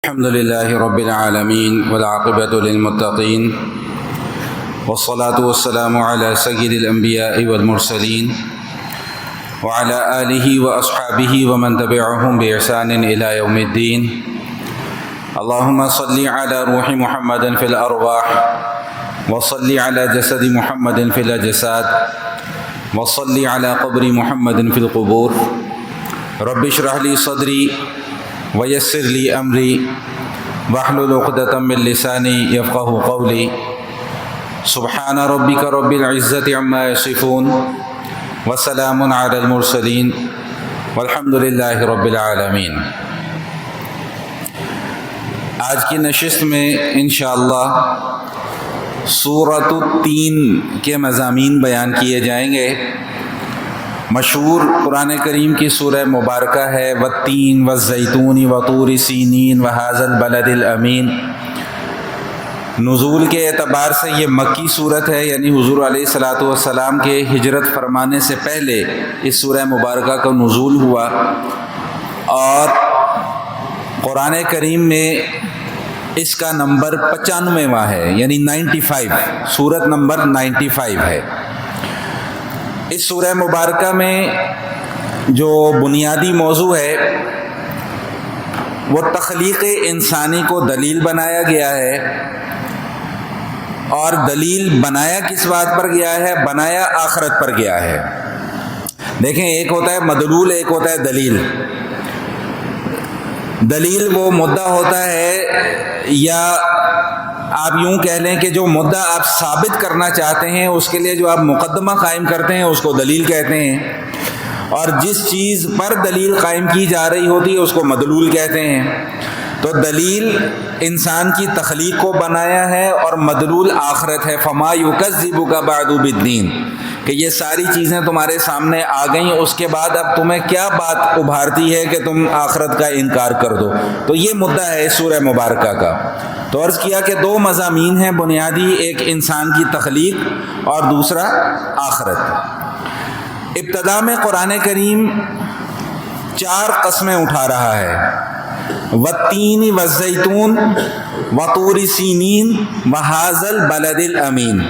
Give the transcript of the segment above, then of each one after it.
الحمد لله رب العالمين والعاقبة للمتقين والصلاة والسلام على سيد الأنبياء والمرسلين وعلى آله وأصحابه ومن تبعهم بإحسان إلى يوم الدين. اللهم صل على روح محمد في الأرواح وصل على جسد محمد في الأجساد وصل على قبر محمد في القبور. رب اشرح لي صدري ويسر لي أمري واحلل عقدة من لساني يفقهوا قولي. سبحان ربك رب العزة عما يصفون وسلام على المرسلين والحمد لله رب العالمين. آج کی نشست میں انشاءاللہ سورۃ التین کے مضامین بیان کیے جائیں گے. مشہور قرآن کریم کی سورہ مبارکہ ہے والتین والزیتون وطور سینین وہذا البلد الامین. نزول کے اعتبار سے یہ مکی صورت ہے، یعنی حضور علیہ الصلاۃ والسلام کے ہجرت فرمانے سے پہلے اس سورہ مبارکہ کا نزول ہوا، اور قرآن کریم میں اس کا نمبر 95واں ہے، یعنی 95، سورت نمبر 95 ہے. اس سورہ مبارکہ میں جو بنیادی موضوع ہے وہ تخلیق انسانی کو دلیل بنایا گیا ہے. اور دلیل بنایا کس بات پر گیا ہے؟ بنایا آخرت پر گیا ہے. دیکھیں، ایک ہوتا ہے مدلول، ایک ہوتا ہے دلیل. دلیل وہ مدعا ہوتا ہے، یا آپ یوں کہہ لیں کہ جو مدعا آپ ثابت کرنا چاہتے ہیں اس کے لیے جو آپ مقدمہ قائم کرتے ہیں اس کو دلیل کہتے ہیں، اور جس چیز پر دلیل قائم کی جا رہی ہوتی ہے اس کو مدلول کہتے ہیں. تو دلیل انسان کی تخلیق کو بنایا ہے، اور مدلول آخرت ہے. فما یکذبک بعد بالدین، کہ یہ ساری چیزیں تمہارے سامنے آ گئیں، اس کے بعد اب تمہیں کیا بات ابھارتی ہے کہ تم آخرت کا انکار کر دو. تو یہ مدعا ہے سورہ مبارکہ کا. تو عرض کیا کہ دو مضامین ہیں بنیادی، ایک انسان کی تخلیق اور دوسرا آخرت. ابتدا میں قرآن کریم 4 قسمیں اٹھا رہا ہے: والتین والزیتون وطور سینین وہذا البلد الامین،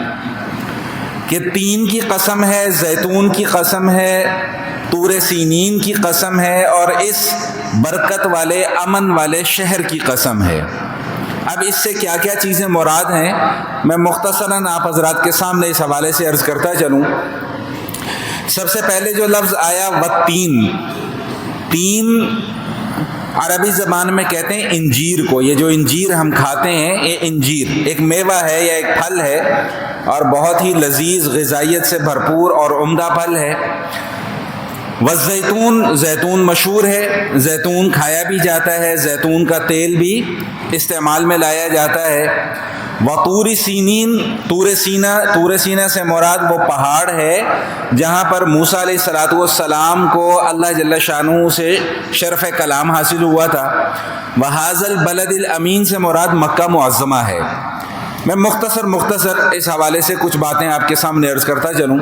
کہ تین کی قسم ہے، زیتون کی قسم ہے، طور سینین کی قسم ہے، اور اس برکت والے امن والے شہر کی قسم ہے. اب اس سے کیا کیا چیزیں مراد ہیں میں مختصراً آپ حضرات کے سامنے اس حوالے سے عرض کرتا چلوں. سب سے پہلے جو لفظ آیا والتین، تین عربی زبان میں کہتے ہیں انجیر کو. یہ جو انجیر ہم کھاتے ہیں، یہ انجیر ایک میوہ ہے یا ایک پھل ہے، اور بہت ہی لذیذ، غذائیت سے بھرپور اور عمدہ پھل ہے. والزیتون، زیتون مشہور ہے، زیتون کھایا بھی جاتا ہے، زیتون کا تیل بھی استعمال میں لایا جاتا ہے. وطور سینین، طور سینہ، طور سینہ سے مراد وہ پہاڑ ہے جہاں پر موسیٰ علیہ الصلاۃ والسلام کو اللہ جل شانہ سے شرف کلام حاصل ہوا تھا. وہذا البلد الامین سے مراد مکہ معظمہ ہے. میں مختصر اس حوالے سے کچھ باتیں آپ کے سامنے عرض کرتا چلوں.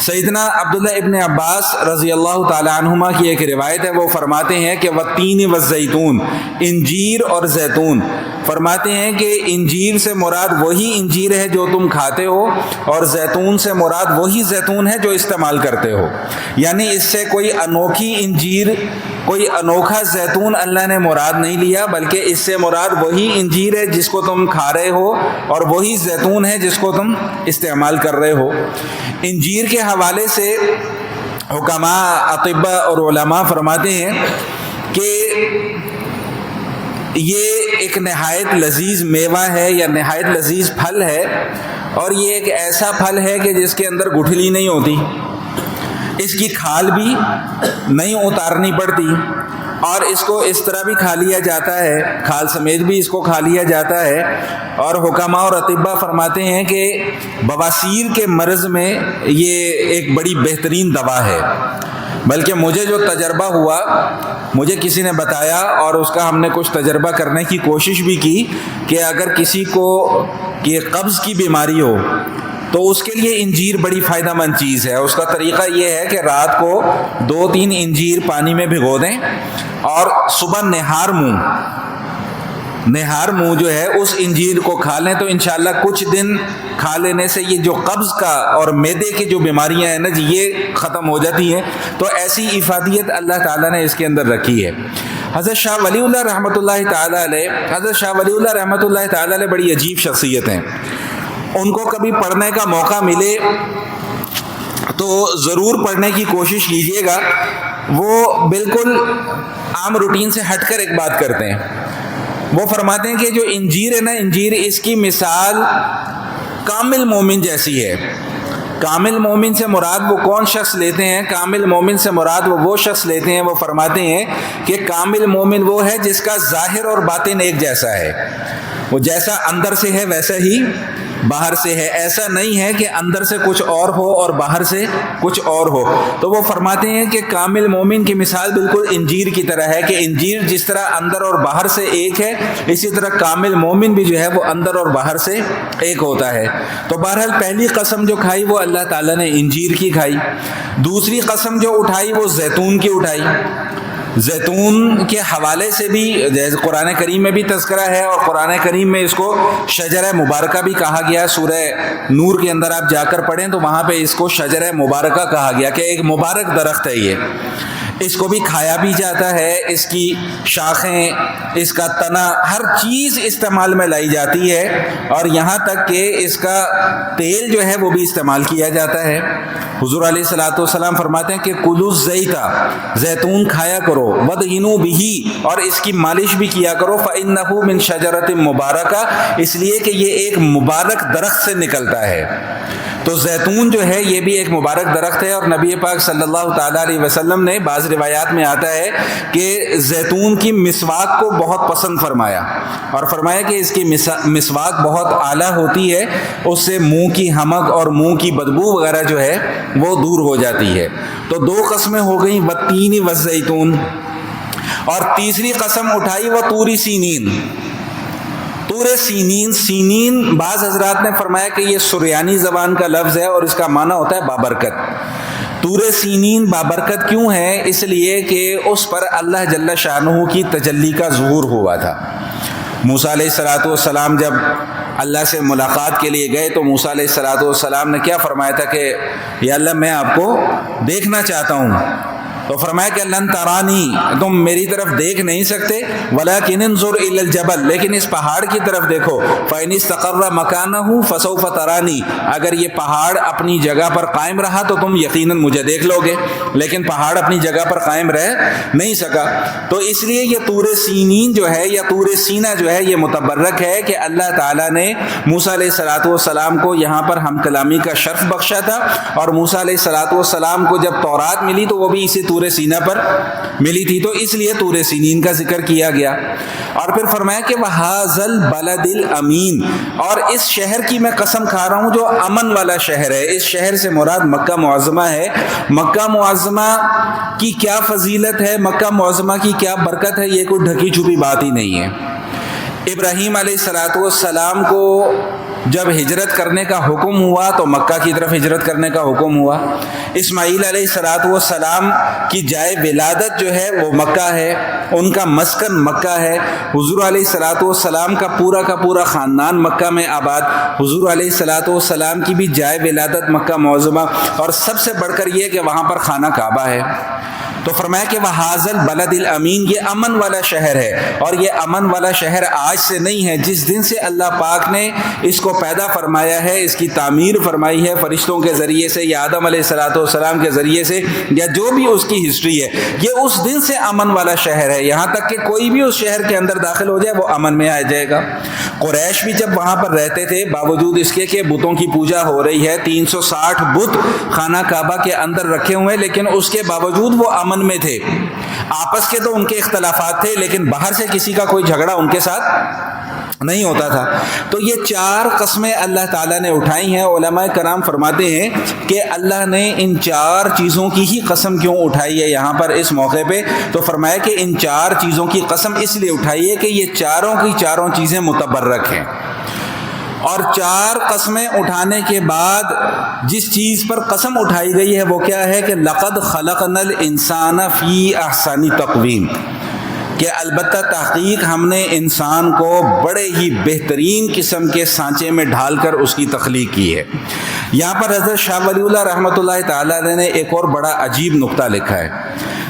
سیدنا عبداللہ ابن عباس رضی اللہ تعالی عنہما کی ایک روایت ہے، وہ فرماتے ہیں کہ والتین والزیتون، انجیر اور زیتون. فرماتے ہیں کہ انجیر سے مراد وہی انجیر ہے جو تم کھاتے ہو، اور زیتون سے مراد وہی زیتون ہے جو استعمال کرتے ہو. یعنی اس سے کوئی انوکھی انجیر، کوئی انوکھا زیتون اللہ نے مراد نہیں لیا، بلکہ اس سے مراد وہی انجیر ہے جس کو تم کھا رہے ہو، اور وہی زیتون ہے جس کو تم استعمال کر رہے ہو. انجیر کے حوالے سے حکماء، اطباء اور علماء فرماتے ہیں کہ یہ ایک نہایت لذیذ میوہ ہے یا نہایت لذیذ پھل ہے، اور یہ ایک ایسا پھل ہے کہ جس کے اندر گٹھلی نہیں ہوتی، اس کی کھال بھی نہیں اتارنی پڑتی، اور اس کو اس طرح بھی کھا لیا جاتا ہے، کھال سمیت بھی اس کو کھا لیا جاتا ہے. اور حکماء اور اطباء فرماتے ہیں کہ بواسیر کے مرض میں یہ ایک بڑی بہترین دوا ہے. بلکہ مجھے جو تجربہ ہوا، مجھے کسی نے بتایا، اور اس کا ہم نے کچھ تجربہ کرنے کی کوشش بھی کی، کہ اگر کسی کو کہ قبض کی بیماری ہو تو اس کے لیے انجیر بڑی فائدہ مند چیز ہے. اس کا طریقہ یہ ہے کہ رات کو 2-3 انجیر پانی میں بھگو دیں اور صبح نہار منہ نہار منہ جو ہے اس انجیر کو کھا لیں تو انشاءاللہ کچھ دن کھا لینے سے یہ جو قبض کا اور معدے کی جو بیماریاں ہیں نا جی یہ ختم ہو جاتی ہیں. تو ایسی افادیت اللہ تعالیٰ نے اس کے اندر رکھی ہے. حضرت شاہ ولی اللہ رحمۃ اللہ تعالیٰ علیہ، حضرت شاہ ولی اللہ رحمۃ اللہ تعالیٰ علیہ بڑی عجیب شخصیت ہیں. ان کو کبھی پڑھنے کا موقع ملے تو ضرور پڑھنے کی کوشش کیجیے گا. وہ بالکل عام روٹین سے ہٹ کر ایک بات کرتے ہیں. وہ فرماتے ہیں کہ جو انجیر ہے نا، انجیر اس کی مثال کامل مومن جیسی ہے. کامل مومن سے مراد وہ کون شخص لیتے ہیں؟ کامل مومن سے مراد وہ شخص لیتے ہیں، وہ فرماتے ہیں کہ کامل مومن وہ ہے جس کا ظاہر اور باطن ایک جیسا ہے. وہ جیسا اندر سے ہے ویسا ہی باہر سے ہے. ایسا نہیں ہے کہ اندر سے کچھ اور ہو اور باہر سے کچھ اور ہو. تو وہ فرماتے ہیں کہ کامل مومن کی مثال بالکل انجیر کی طرح ہے کہ انجیر جس طرح اندر اور باہر سے ایک ہے، اسی طرح کامل مومن بھی جو ہے وہ اندر اور باہر سے ایک ہوتا ہے. تو بہرحال پہلی قسم جو کھائی وہ اللہ تعالیٰ نے انجیر کی کھائی. دوسری قسم جو اٹھائی وہ زیتون کی اٹھائی. زیتون کے حوالے سے بھی جیسے قرآن کریم میں بھی تذکرہ ہے، اور قرآن کریم میں اس کو شجرہ مبارکہ بھی کہا گیا. سورہ نور کے اندر آپ جا کر پڑھیں تو وہاں پہ اس کو شجرہ مبارکہ کہا گیا کہ ایک مبارک درخت ہے یہ. اس کو بھی کھایا بھی جاتا ہے، اس کی شاخیں، اس کا تنا، ہر چیز استعمال میں لائی جاتی ہے، اور یہاں تک کہ اس کا تیل جو ہے وہ بھی استعمال کیا جاتا ہے. حضور علیہ الصلوۃ والسلام فرماتے ہیں کہ کلوا الزیتا، زیتون کھایا کرو، ودہنوا بہ، اور اس کی مالش بھی کیا کرو، فإنہ من شجرۃ مبارکہ، اس لیے کہ یہ ایک مبارک درخت سے نکلتا ہے. تو زیتون جو ہے یہ بھی ایک مبارک درخت ہے، اور نبی پاک صلی اللہ تعالیٰ علیہ وسلم نے بعض روایات میں آتا ہے کہ زیتون کی مسواک کو بہت پسند فرمایا، اور فرمایا کہ اس کی مسواک بہت اعلیٰ ہوتی ہے، اس سے منہ کی حمک اور منہ کی بدبو وغیرہ جو ہے وہ دور ہو جاتی ہے. تو دو قسمیں ہو گئیں، والتین والزیتون. اور تیسری قسم اٹھائی وہ طور سینین. طور سینین، سینین بعض حضرات نے فرمایا کہ یہ سریانی زبان کا لفظ ہے اور اس کا معنی ہوتا ہے بابرکت. طور سینین بابرکت کیوں ہے؟ اس لیے کہ اس پر اللہ جل شانہ کی تجلی کا ظہور ہوا تھا. موسیٰ علیہ الصلوۃ والسلام جب اللہ سے ملاقات کے لیے گئے تو موسیٰ علیہ الصلوۃ والسلام نے کیا فرمایا تھا کہ یا اللہ میں آپ کو دیکھنا چاہتا ہوں. تو فرمایا کہ لن ترانی، تم میری طرف دیکھ نہیں سکتے، ولکن انظر الی الجبل، لیکن اس پہاڑ کی طرف دیکھو، فإن استقر مکانہ فسوف ترانی، اگر یہ پہاڑ اپنی جگہ پر قائم رہا تو تم یقیناً مجھے دیکھ لو گے. لیکن پہاڑ اپنی جگہ پر قائم رہ نہیں سکا. تو اس لیے یہ طور سینین جو ہے یا طور سینہ جو ہے یہ متبرک ہے کہ اللہ تعالیٰ نے موسیٰ علیہ الصلوۃ والسلام کو یہاں پر ہم کلامی کا شرف بخشا تھا، اور موسیٰ علیہ الصلوۃ والسلام کو جب تورات ملی تو وہ بھی اسی طور سینہ پر ملی تھی، تو اس لیے طور سینین کا ذکر کیا گیا. اور پھر فرمایا کہ وَهَذَا الْبَلَدِ الْأَمِينَ، اور اس شہر کی میں قسم کھا رہا ہوں جو امن والا شہر ہے. اس شہر سے مراد مکہ معظمہ ہے. مکہ معظمہ کی کیا فضیلت ہے، مکہ معظمہ کی کیا برکت ہے، یہ کوئی ڈھکی چھپی بات ہی نہیں ہے. ابراہیم علیہ الصلوۃ والسلام کو جب ہجرت کرنے کا حکم ہوا تو مکہ کی طرف ہجرت کرنے کا حکم ہوا. اسماعیل علیہ الصلوۃ والسلام کی جائے ولادت جو ہے وہ مکہ ہے، ان کا مسکن مکہ ہے. حضور علیہ الصلوۃ والسلام کا پورا خاندان مکہ میں آباد. حضور علیہ الصلوۃ والسلام کی بھی جائے ولادت مکہ معظمہ، اور سب سے بڑھ کر یہ کہ وہاں پر خانہ کعبہ ہے. تو فرمایا کہ وَهَذَا الْبَلَدِ الْأَمِينَ، یہ امن والا شہر ہے. اور یہ امن والا شہر آج سے نہیں ہے، جس دن سے اللہ پاک نے اس کو پیدا فرمایا ہے، اس کی تعمیر فرمائی ہے فرشتوں کے ذریعے سے یا آدم علیہ الصلوۃ والسلام کے ذریعے سے، یا جو بھی اس کی ہسٹری ہے، یہ اس دن سے امن والا شہر ہے. یہاں تک کہ کوئی بھی اس شہر کے اندر داخل ہو جائے وہ امن میں آ جائے گا. قریش بھی جب وہاں پر رہتے تھے، باوجود اس کے کہ بتوں کی پوجا ہو رہی ہے، 360 بت خانہ کعبہ کے اندر رکھے ہوئے، لیکن اس کے باوجود وہ امن میں تھے. آپس کے تو ان کے اختلافات تھے، لیکن باہر سے کسی کا کوئی جھگڑا ان کے ساتھ نہیں ہوتا تھا. تو یہ 4 قسمیں اللہ تعالیٰ نے اٹھائی ہیں. علماء کرام فرماتے ہیں کہ اللہ نے ان 4 چیزوں کی ہی قسم کیوں اٹھائی ہے یہاں پر اس موقع پہ. تو فرمایا کہ ان 4 چیزوں کی قسم اس لیے اٹھائی ہے کہ یہ چاروں کی چاروں چیزیں متبرک ہیں. اور 4 قسمیں اٹھانے کے بعد جس چیز پر قسم اٹھائی گئی ہے وہ کیا ہے کہ لقد خلقنا الانسان فی احسن تقویم. کہ البتہ تحقیق ہم نے انسان کو بڑے ہی بہترین قسم کے سانچے میں ڈھال کر اس کی تخلیق کی ہے۔ یہاں پر حضرت شاہ ولی اللہ رحمۃ اللہ تعالیٰ علیہ نے ایک اور بڑا عجیب نقطہ لکھا ہے۔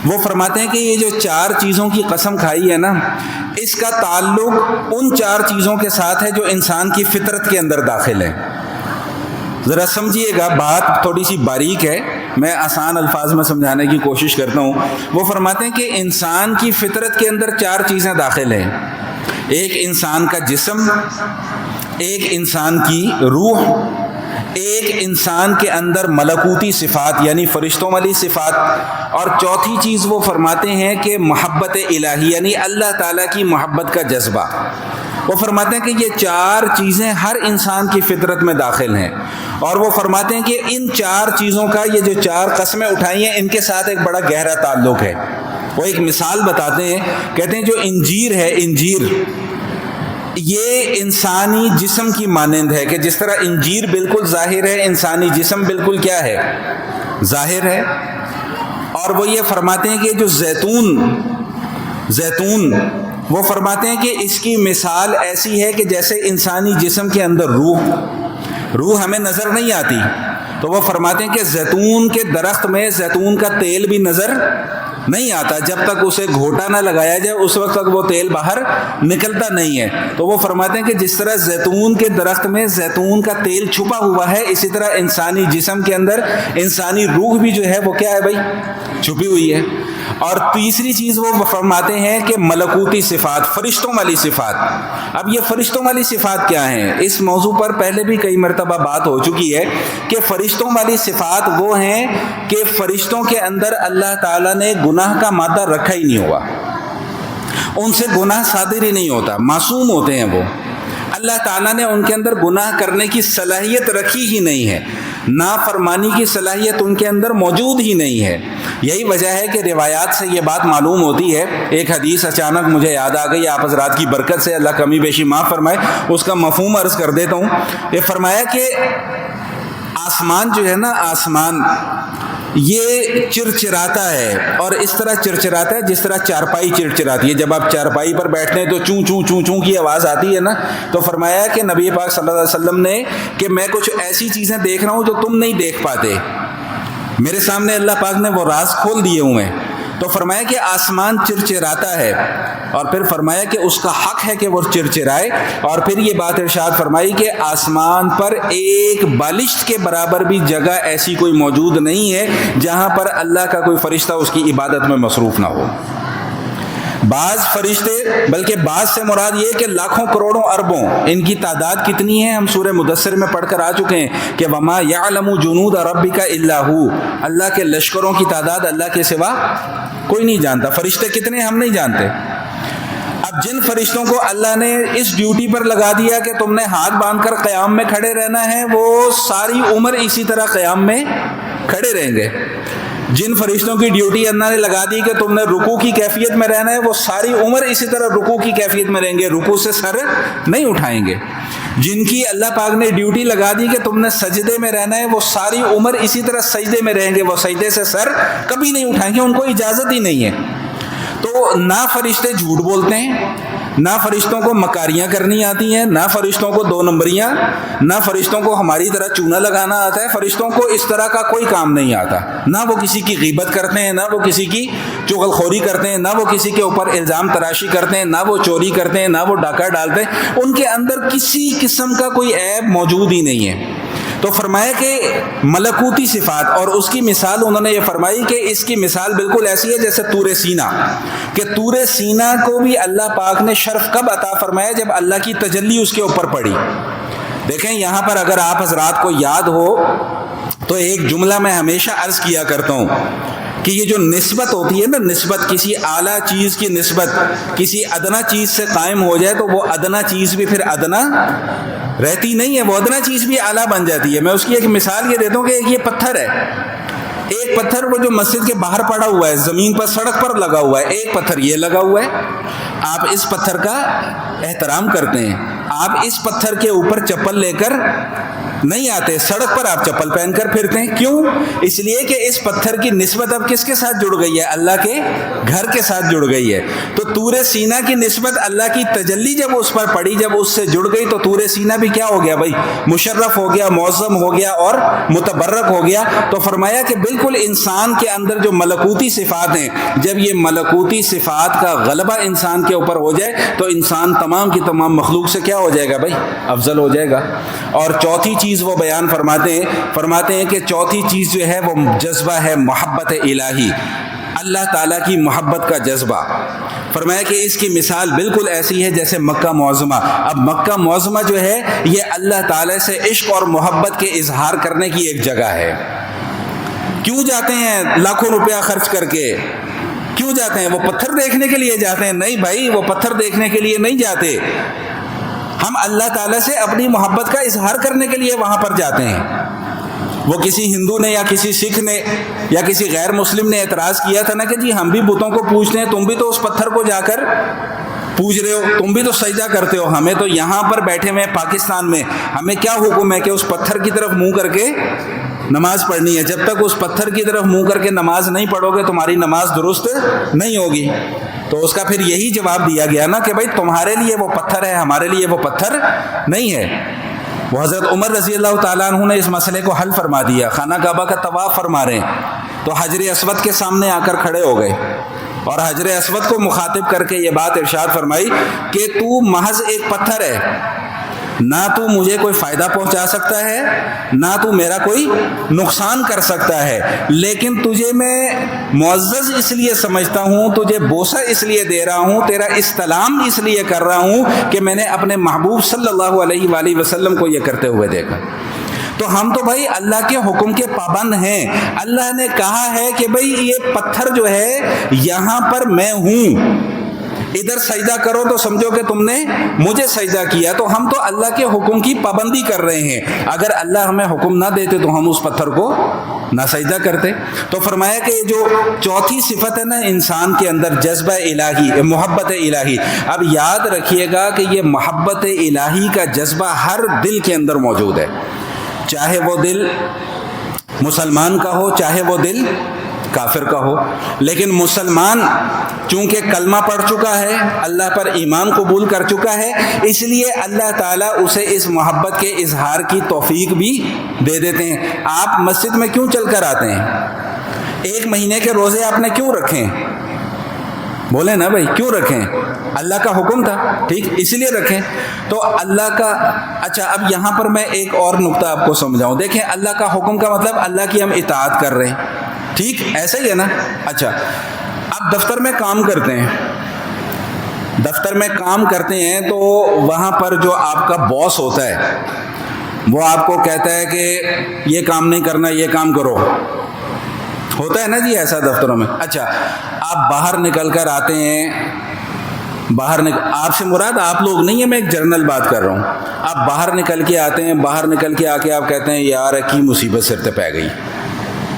وہ فرماتے ہیں کہ یہ جو 4 چیزوں کی قسم کھائی ہے نا، اس کا تعلق ان 4 چیزوں کے ساتھ ہے جو انسان کی فطرت کے اندر داخل ہے۔ ذرا سمجھیے گا، بات تھوڑی سی باریک ہے، میں آسان الفاظ میں سمجھانے کی کوشش کرتا ہوں۔ وہ فرماتے ہیں کہ انسان کی فطرت کے اندر 4 چیزیں داخل ہیں۔ ایک انسان کا جسم، ایک انسان کی روح، ایک انسان کے اندر ملکوتی صفات یعنی فرشتوں والی صفات، اور چوتھی چیز وہ فرماتے ہیں کہ محبت الہی یعنی اللہ تعالیٰ کی محبت کا جذبہ۔ وہ فرماتے ہیں کہ یہ 4 چیزیں ہر انسان کی فطرت میں داخل ہیں، اور وہ فرماتے ہیں کہ ان 4 چیزوں کا یہ جو 4 قسمیں اٹھائی ہیں ان کے ساتھ ایک بڑا گہرا تعلق ہے۔ وہ ایک مثال بتاتے ہیں، کہتے ہیں جو انجیر ہے، انجیر یہ انسانی جسم کی مانند ہے، کہ جس طرح انجیر بالکل ظاہر ہے، انسانی جسم بالکل کیا ہے؟ ظاہر ہے۔ اور وہ یہ فرماتے ہیں کہ جو زیتون وہ فرماتے ہیں کہ اس کی مثال ایسی ہے کہ جیسے انسانی جسم کے اندر روح ہمیں نظر نہیں آتی، تو وہ فرماتے ہیں کہ زیتون کے درخت میں زیتون کا تیل بھی نظر نہیں آتا، جب تک اسے گھوٹا نہ لگایا جائے اس وقت تک وہ تیل باہر نکلتا نہیں ہے۔ تو وہ فرماتے ہیں کہ جس طرح زیتون کے درخت میں زیتون کا تیل چھپا ہوا ہے، اسی طرح انسانی جسم کے اندر انسانی روح بھی جو ہے وہ کیا ہے بھائی؟ چھپی ہوئی ہے۔ اور تیسری چیز وہ فرماتے ہیں کہ ملکوتی صفات، فرشتوں والی صفات۔ اب یہ فرشتوں والی صفات کیا ہیں؟ اس موضوع پر پہلے بھی کئی مرتبہ بات ہو چکی ہے کہ فرشتوں والی صفات وہ ہیں کہ فرشتوں کے اندر اللہ تعالیٰ نے گناہ کا مادہ رکھا ہی نہیں ہوا، ان سے گناہ صادر ہی نہیں ہوتا، معصوم ہوتے ہیں وہ۔ اللہ تعالیٰ نے ان کے اندر گناہ کرنے کی صلاحیت رکھی ہی نہیں ہے، نافرمانی کی صلاحیت ان کے اندر موجود ہی نہیں ہے۔ یہی وجہ ہے کہ روایات سے یہ بات معلوم ہوتی ہے۔ ایک حدیث اچانک مجھے یاد آ گئی، آپ حضرات کی برکت سے اللہ کمی بیشی معاف فرمائے، اس کا مفہوم عرض کر دیتا ہوں۔ یہ فرمایا کہ آسمان جو ہے نا، آسمان یہ چرچراتا ہے، اور اس طرح چرچراتا ہے جس طرح چارپائی چرچراتی ہے۔ جب آپ چارپائی پر بیٹھتے ہیں تو چوں چوں چوں چوں کی آواز آتی ہے نا، تو فرمایا کہ نبی پاک صلی اللہ علیہ وسلم نے کہ میں کچھ ایسی چیزیں دیکھ رہا ہوں جو تم نہیں دیکھ پاتے، میرے سامنے اللہ پاک نے وہ راز کھول دیے ہوئے ہیں۔ تو فرمایا کہ آسمان چرچراتا ہے، اور پھر فرمایا کہ اس کا حق ہے کہ وہ چرچرائے، اور پھر یہ بات ارشاد فرمائی کہ آسمان پر ایک بالشت کے برابر بھی جگہ ایسی کوئی موجود نہیں ہے جہاں پر اللہ کا کوئی فرشتہ اس کی عبادت میں مصروف نہ ہو۔ بعض فرشتے، بلکہ بعض سے مراد یہ کہ لاکھوں کروڑوں اربوں، ان کی تعداد کتنی ہے ہم سورہ مدثر میں پڑھ کر آ چکے ہیں کہ وما یعلم جنود ربک الا ہو، اللہ کے لشکروں کی تعداد اللہ کے سوا کوئی نہیں جانتا۔ فرشتے کتنے ہم نہیں جانتے۔ اب جن فرشتوں کو اللہ نے اس ڈیوٹی پر لگا دیا کہ تم نے ہاتھ باندھ کر قیام میں کھڑے رہنا ہے، وہ ساری عمر اسی طرح قیام میں کھڑے رہیں گے۔ جن فرشتوں کی ڈیوٹی اللہ نے لگا دی کہ تم نے رکوع کی کیفیت میں رہنا ہے، وہ ساری عمر اسی طرح رکوع کی کیفیت میں رہیں گے، رکوع سے سر نہیں اٹھائیں گے۔ جن کی اللہ پاک نے ڈیوٹی لگا دی کہ تم نے سجدے میں رہنا ہے، وہ ساری عمر اسی طرح سجدے میں رہیں گے، وہ سجدے سے سر کبھی نہیں اٹھائیں گے، ان کو اجازت ہی نہیں ہے۔ تو نہ فرشتے جھوٹ بولتے ہیں، نہ فرشتوں کو مکاریاں کرنی آتی ہیں، نہ فرشتوں کو 2 نمبریاں، نہ فرشتوں کو ہماری طرح چونا لگانا آتا ہے۔ فرشتوں کو اس طرح کا کوئی کام نہیں آتا، نہ وہ کسی کی غیبت کرتے ہیں، نہ وہ کسی کی چغل خوری کرتے ہیں، نہ وہ کسی کے اوپر الزام تراشی کرتے ہیں، نہ وہ چوری کرتے ہیں، نہ وہ ڈاکہ ڈالتے ہیں۔ ان کے اندر کسی قسم کا کوئی عیب موجود ہی نہیں ہے۔ تو فرمایا کہ ملکوتی صفات، اور اس کی مثال انہوں نے یہ فرمائی کہ اس کی مثال بالکل ایسی ہے جیسے طور سینا، کہ طور سینا کو بھی اللہ پاک نے شرف کب عطا فرمایا؟ جب اللہ کی تجلی اس کے اوپر پڑی۔ دیکھیں یہاں پر اگر آپ حضرات کو یاد ہو تو ایک جملہ میں ہمیشہ عرض کیا کرتا ہوں کہ یہ جو نسبت ہوتی ہے نا، نسبت کسی اعلیٰ چیز کی نسبت کسی ادنا چیز سے قائم ہو جائے تو وہ ادنا چیز بھی پھر ادنا رہتی نہیں ہے، وہ ادنا چیز بھی اعلیٰ بن جاتی ہے۔ میں اس کی ایک مثال یہ دیتا ہوں کہ ایک یہ پتھر ہے، ایک پتھر وہ جو مسجد کے باہر پڑا ہوا ہے، زمین پر سڑک پر لگا ہوا ہے، ایک پتھر یہ لگا ہوا ہے، آپ اس پتھر کا احترام کرتے ہیں، آپ اس پتھر کے اوپر چپل لے کر نہیں آتے, سڑک پر آپ چپل پہن کر پھرتے ہیں. کیوں؟ اس لیے کہ اس پتھر کی نسبت اب کس کے ساتھ جڑ گئی ہے؟ اللہ کے گھر کے ساتھ جڑ گئی ہے. تو طور سینا کی نسبت اللہ کی تجلی جب اس پر پڑی, جب اس سے جڑ گئی, تو طور سینا بھی کیا ہو گیا بھائی؟ مشرف ہو گیا, معظم ہو گیا اور متبرک ہو گیا. تو فرمایا کہ بالکل انسان کے اندر جو ملکوتی صفات ہیں, جب یہ ملکوتی صفات کا غلبہ انسان کے اوپر ہو جائے تو انسان تمام کی تمام مخلوق سے کیا ہو جائے گا بھائی؟ افضل ہو جائے گا. اور چوتھی چیز وہ بیان فرماتے ہیں کہ چوتھی چیز جو ہے وہ جذبہ ہے محبت الہی, اللہ تعالیٰ کی محبت کا جذبہ. فرمایا کہ اس کی مثال بالکل ایسی ہے جیسے مکہ معظمہ. اب مکہ معظمہ جو ہے یہ اللہ تعالیٰ سے عشق اور محبت کے اظہار کرنے کی ایک جگہ ہے. کیوں جاتے ہیں لاکھوں روپیہ خرچ کر کے؟ کیوں جاتے ہیں؟ وہ پتھر دیکھنے کے لیے جاتے ہیں؟ نہیں بھائی, وہ پتھر دیکھنے کے لیے نہیں جاتے. ہم اللہ تعالیٰ سے اپنی محبت کا اظہار کرنے کے لیے وہاں پر جاتے ہیں. وہ کسی ہندو نے یا کسی سکھ نے یا کسی غیر مسلم نے اعتراض کیا تھا نا کہ جی ہم بھی بتوں کو پوجتے ہیں, تم بھی تو اس پتھر کو جا کر پوج رہے ہو, تم بھی تو سجدہ کرتے ہو, ہمیں تو یہاں پر بیٹھے ہوئے پاکستان میں ہمیں کیا حکم ہے کہ اس پتھر کی طرف منہ کر کے نماز پڑھنی ہے. جب تک اس پتھر کی طرف منہ کر کے نماز نہیں پڑھو گے تمہاری نماز درست نہیں ہوگی. تو اس کا پھر یہی جواب دیا گیا نا کہ بھائی تمہارے لیے وہ پتھر ہے, ہمارے لیے وہ پتھر نہیں ہے. وہ حضرت عمر رضی اللہ تعالیٰ عنہ نے اس مسئلے کو حل فرما دیا. خانہ کعبہ کا طواف فرما رہے ہیں تو حجر اسود کے سامنے آ کر کھڑے ہو گئے اور حجر اسود کو مخاطب کر کے یہ بات ارشاد فرمائی کہ تو محض ایک پتھر ہے, نہ تو مجھے کوئی فائدہ پہنچا سکتا ہے نہ تو میرا کوئی نقصان کر سکتا ہے, لیکن تجھے میں معزز اس لیے سمجھتا ہوں, تجھے بوسہ اس لیے دے رہا ہوں, تیرا استلام اس لیے کر رہا ہوں کہ میں نے اپنے محبوب صلی اللہ علیہ وآلہ وسلم کو یہ کرتے ہوئے دیکھا. تو ہم تو بھائی اللہ کے حکم کے پابند ہیں. اللہ نے کہا ہے کہ بھائی یہ پتھر جو ہے یہاں پر میں ہوں, ادھر سجدہ کرو تو سمجھو کہ تم نے مجھے سجدہ کیا. تو ہم تو اللہ کے حکم کی پابندی کر رہے ہیں. اگر اللہ ہمیں حکم نہ دیتے تو ہم اس پتھر کو نہ سجدہ کرتے. تو فرمایا کہ جو چوتھی صفت ہے نا انسان کے اندر, جذبہ الہی, محبت الہی. اب یاد رکھیے گا کہ یہ محبت الہی کا جذبہ ہر دل کے اندر موجود ہے, چاہے وہ دل مسلمان کا ہو چاہے وہ دل کافر کا ہو. لیکن مسلمان چونکہ کلمہ پڑھ چکا ہے, اللہ پر ایمان قبول کر چکا ہے, اس لیے اللہ تعالیٰ اسے اس محبت کے اظہار کی توفیق بھی دے دیتے ہیں. آپ مسجد میں کیوں چل کر آتے ہیں؟ ایک مہینے کے روزے آپ نے کیوں رکھیں؟ بولے نا بھائی, کیوں رکھیں؟ اللہ کا حکم تھا, ٹھیک, اس لیے رکھیں. تو اللہ کا اچھا, اب یہاں پر میں ایک اور نقطہ آپ کو سمجھاؤں. دیکھیں, اللہ کا حکم کا مطلب اللہ کی ہم اطاعت کر رہے ہیں, ٹھیک, ایسا ہی ہے نا. اچھا, آپ دفتر میں کام کرتے ہیں, دفتر میں کام کرتے ہیں تو وہاں پر جو آپ کا باس ہوتا ہے وہ آپ کو کہتا ہے کہ یہ کام نہیں کرنا, یہ کام کرو. ہوتا ہے نا جی ایسا دفتروں میں. اچھا, آپ باہر نکل کر آتے ہیں, آپ سے مراد آپ لوگ نہیں ہیں, میں ایک جنرل بات کر رہا ہوں. آپ باہر نکل کے آتے ہیں, باہر نکل کے آ کے آپ کہتے ہیں یار کی مصیبت سر تے پہ گئی.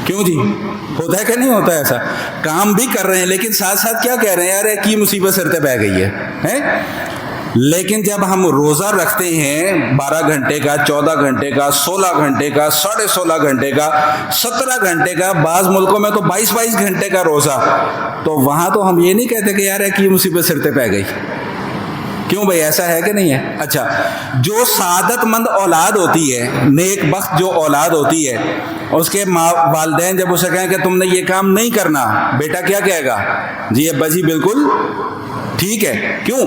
کیوں جی؟ ہوتا ہے کہ نہیں ہوتا ایسا؟ کام بھی کر رہے ہیں لیکن ساتھ ساتھ کیا کہہ رہے ہیں, یار کی مصیبت سر تے پہ گئی ہے. لیکن جب ہم روزہ رکھتے ہیں 12 گھنٹے کا, 14 گھنٹے کا, 16 گھنٹے کا, 16.5 گھنٹے کا, 17 گھنٹے کا, بعض ملکوں میں تو 22 گھنٹے کا روزہ, تو وہاں تو ہم یہ نہیں کہتے کہ یار کی مصیبت سر تے پہ گئی. کیوں بھائی, ایسا ہے کہ نہیں ہے؟ اچھا, جو سعادت مند اولاد ہوتی ہے, نیک بخت جو اولاد ہوتی ہے, اس کے والدین جب اسے کہیں کہ تم نے یہ کام نہیں کرنا, بیٹا کیا کہے گا؟ جی ابا جی بالکل ٹھیک ہے. کیوں؟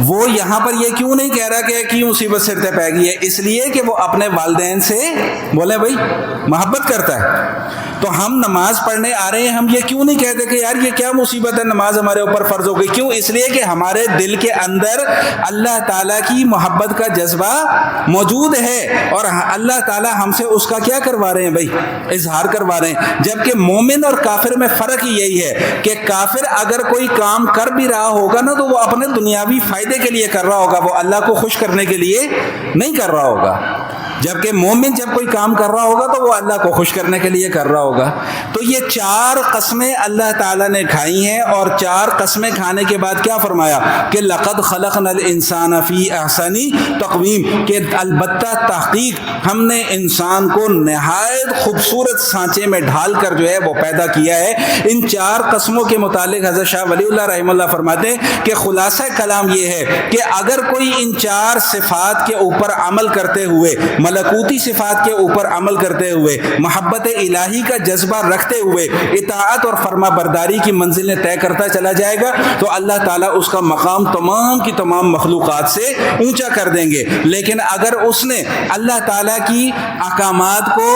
وہ یہاں پر یہ کیوں نہیں کہہ رہا کہ کی مصیبت سر تے پہ گئی ہے؟ اس لیے کہ وہ اپنے والدین سے بولے بھائی محبت کرتا ہے. تو ہم نماز پڑھنے آ رہے ہیں, ہم یہ کیوں نہیں کہتے کہ یار یہ کیا مصیبت ہے, نماز ہمارے اوپر فرض ہو گئی. کیوں؟ اس لیے کہ ہمارے دل کے اندر اللہ تعالیٰ کی محبت کا جذبہ موجود ہے اور اللہ تعالیٰ ہم سے اس کا کیا کروا رہے ہیں بھائی, اظہار کروا رہے ہیں. جبکہ مومن اور کافر میں فرق ہی یہی ہے کہ کافر اگر کوئی کام کر بھی رہا ہوگا نا تو وہ اپنے دنیاوی فائدے کے لیے کر رہا ہوگا, وہ اللہ کو خوش کرنے کے لیے نہیں کر رہا ہوگا. جبکہ مومن جب کوئی کام کر رہا ہوگا تو وہ اللہ کو خوش کرنے کے لیے کر رہا ہوگا۔ تو یہ 4 قسمیں اللہ تعالیٰ نے کھائی ہیں، اور 4 قسمیں کھانے کے بعد کیا فرمایا کہ لقد خلقنا الانسان فی احسن تقویم، کہ البتہ تحقیق ہم نے انسان کو نہایت خوبصورت سانچے میں ڈھال کر جو ہے وہ پیدا کیا ہے۔ ان 4 قسموں کے متعلق حضرت شاہ ولی اللہ رحمہ اللہ فرماتے ہیں کہ خلاصہ کلام یہ ہے کہ اگر کوئی ان 4 صفات کے اوپر عمل کرتے ہوئے، ملکوتی صفات کے اوپر عمل کرتے ہوئے، محبت الہی کا جذبہ رکھتے ہوئے اطاعت اور فرما برداری کی منزلیں طے کرتا چلا جائے گا تو اللہ تعالیٰ اس کا مقام تمام کی تمام مخلوقات سے اونچا کر دیں گے۔ لیکن اگر اس نے اللہ تعالیٰ کی احکامات کو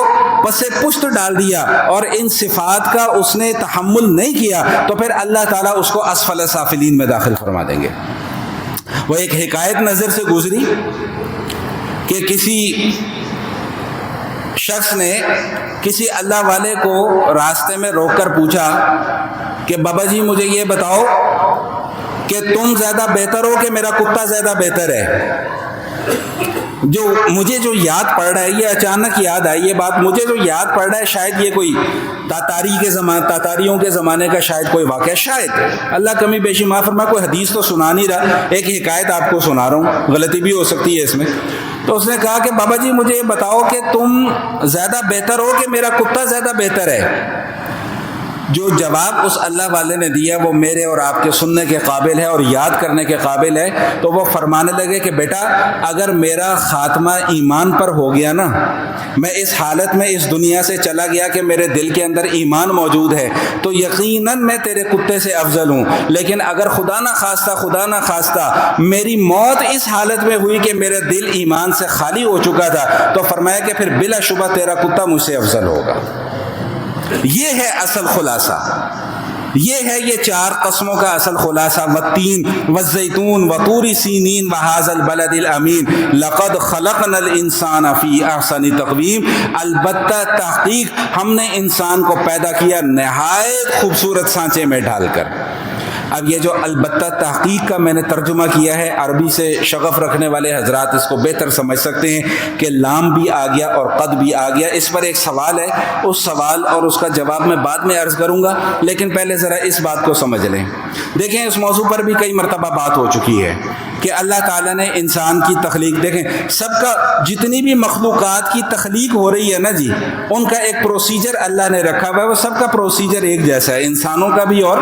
پس پشت ڈال دیا اور ان صفات کا اس نے تحمل نہیں کیا تو پھر اللہ تعالیٰ اس کو اسفل سافلین میں داخل فرما دیں گے۔ وہ ایک حکایت نظر سے گزری کہ کسی شخص نے کسی اللہ والے کو راستے میں روک کر پوچھا کہ بابا جی مجھے یہ بتاؤ کہ تم زیادہ بہتر ہو کہ میرا کتا زیادہ بہتر ہے؟ مجھے جو یاد پڑ رہا ہے، یہ اچانک یاد آئی یہ بات، مجھے جو یاد پڑ رہا ہے شاید یہ کوئی تاتاریوں کے زمانے کا شاید کوئی واقعہ، شاید اللہ کمی بیشی معاف فرمائے، کوئی حدیث تو سنا نہیں رہا، ایک حکایت آپ کو سنا رہا ہوں، غلطی بھی ہو سکتی ہے اس میں۔ تو اس نے کہا کہ بابا جی مجھے یہ بتاؤ کہ تم زیادہ بہتر ہو کہ میرا کتا زیادہ بہتر ہے؟ جو جواب اس اللہ والے نے دیا وہ میرے اور آپ کے سننے کے قابل ہے اور یاد کرنے کے قابل ہے۔ تو وہ فرمانے لگے کہ بیٹا اگر میرا خاتمہ ایمان پر ہو گیا نا، میں اس حالت میں اس دنیا سے چلا گیا کہ میرے دل کے اندر ایمان موجود ہے، تو یقیناً میں تیرے کتے سے افضل ہوں۔ لیکن اگر خدا نہ خواستہ میری موت اس حالت میں ہوئی کہ میرا دل ایمان سے خالی ہو چکا تھا تو فرمایا کہ پھر بلا شبہ تیرا کتا مجھ سے افضل ہوگا۔ یہ ہے اصل خلاصہ، یہ ہے یہ 4 قسموں کا اصل خلاصہ۔ والتین والزیتون وطور سینین وہذا البلد الامین لقد خلقنا الانسان فی احسن تقویم، البتہ تحقیق ہم نے انسان کو پیدا کیا نہایت خوبصورت سانچے میں ڈھال کر۔ اب یہ جو البتہ تحقیق کا میں نے ترجمہ کیا ہے، عربی سے شغف رکھنے والے حضرات اس کو بہتر سمجھ سکتے ہیں کہ لام بھی آ گیا اور قد بھی آ گیا۔ اس پر ایک سوال ہے، اس سوال اور اس کا جواب میں بعد میں عرض کروں گا، لیکن پہلے ذرا اس بات کو سمجھ لیں۔ دیکھیں اس موضوع پر بھی کئی مرتبہ بات ہو چکی ہے کہ اللہ تعالیٰ نے انسان کی تخلیق، دیکھیں سب کا جتنی بھی مخلوقات کی تخلیق ہو رہی ہے نا جی، ان کا ایک پروسیجر اللہ نے رکھا ہوا ہے، وہ سب کا پروسیجر ایک جیسا ہے، انسانوں کا بھی اور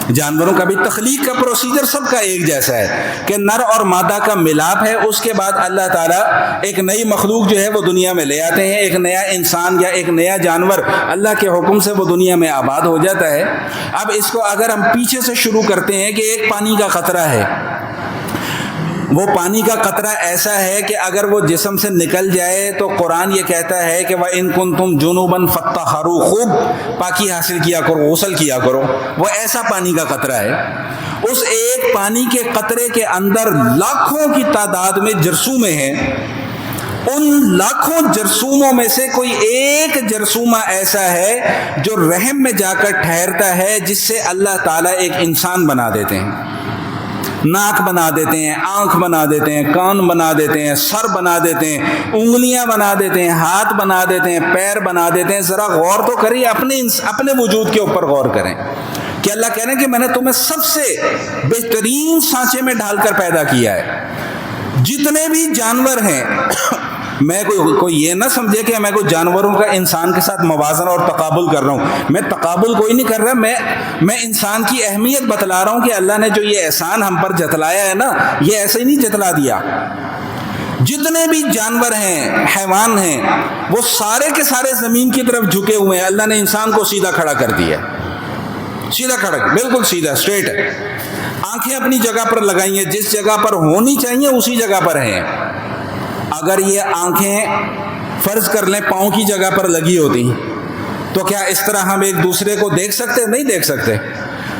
جانوروں کا بھی۔ تخلیق کا پروسیجر سب کا ایک جیسا ہے کہ نر اور مادہ کا ملاپ ہے، اس کے بعد اللہ تعالیٰ ایک نئی مخلوق جو ہے وہ دنیا میں لے آتے ہیں، ایک نیا انسان یا ایک نیا جانور اللہ کے حکم سے وہ دنیا میں آباد ہو جاتا ہے۔ اب اس کو اگر ہم پیچھے سے شروع کرتے ہیں کہ ایک پانی کا قطرہ ہے، وہ پانی کا قطرہ ایسا ہے کہ اگر وہ جسم سے نکل جائے تو قرآن یہ کہتا ہے کہ وَإِن كُنتُمْ جُنُوبًا فَاتَّطَّهَّرُوا، خوب پاکی حاصل کیا کرو، غسل کیا کرو، وہ ایسا پانی کا قطرہ ہے۔ اس ایک پانی کے قطرے کے اندر لاکھوں کی تعداد میں جرثومے ہیں، ان لاکھوں جرثوموں میں سے کوئی ایک جرثومہ ایسا ہے جو رحم میں جا کر ٹھہرتا ہے، جس سے اللہ تعالیٰ ایک انسان بنا دیتے ہیں، ناک بنا دیتے ہیں، آنکھ بنا دیتے ہیں، کان بنا دیتے ہیں، سر بنا دیتے ہیں، انگلیاں بنا دیتے ہیں، ہاتھ بنا دیتے ہیں، پیر بنا دیتے ہیں۔ ذرا غور تو کریے، اپنے وجود کے اوپر غور کریں کہ اللہ کہہ رہے ہیں کہ میں نے تمہیں سب سے بہترین سانچے میں ڈھال کر پیدا کیا ہے۔ جتنے بھی جانور ہیں، میں کوئی یہ نہ سمجھے کہ میں کوئی جانوروں کا انسان کے ساتھ موازنہ اور تقابل کر رہا ہوں، میں تقابل کوئی نہیں کر رہا، میں انسان کی اہمیت بتلا رہا ہوں کہ اللہ نے جو یہ احسان ہم پر جتلایا ہے نا، یہ ایسے ہی نہیں جتلا دیا۔ جتنے بھی جانور ہیں، حیوان ہیں، وہ سارے کے سارے زمین کی طرف جھکے ہوئے ہیں، اللہ نے انسان کو سیدھا کھڑا کر دیا، سیدھا کھڑا، بالکل سیدھا، اسٹریٹ ہے۔ آنکھیں اپنی جگہ پر لگائی ہیں، جس جگہ پر ہونی چاہیے اسی جگہ پر ہیں۔ اگر یہ آنکھیں فرض کر لیں پاؤں کی جگہ پر لگی ہوتی تو کیا اس طرح ہم ایک دوسرے کو دیکھ سکتے؟ نہیں دیکھ سکتے۔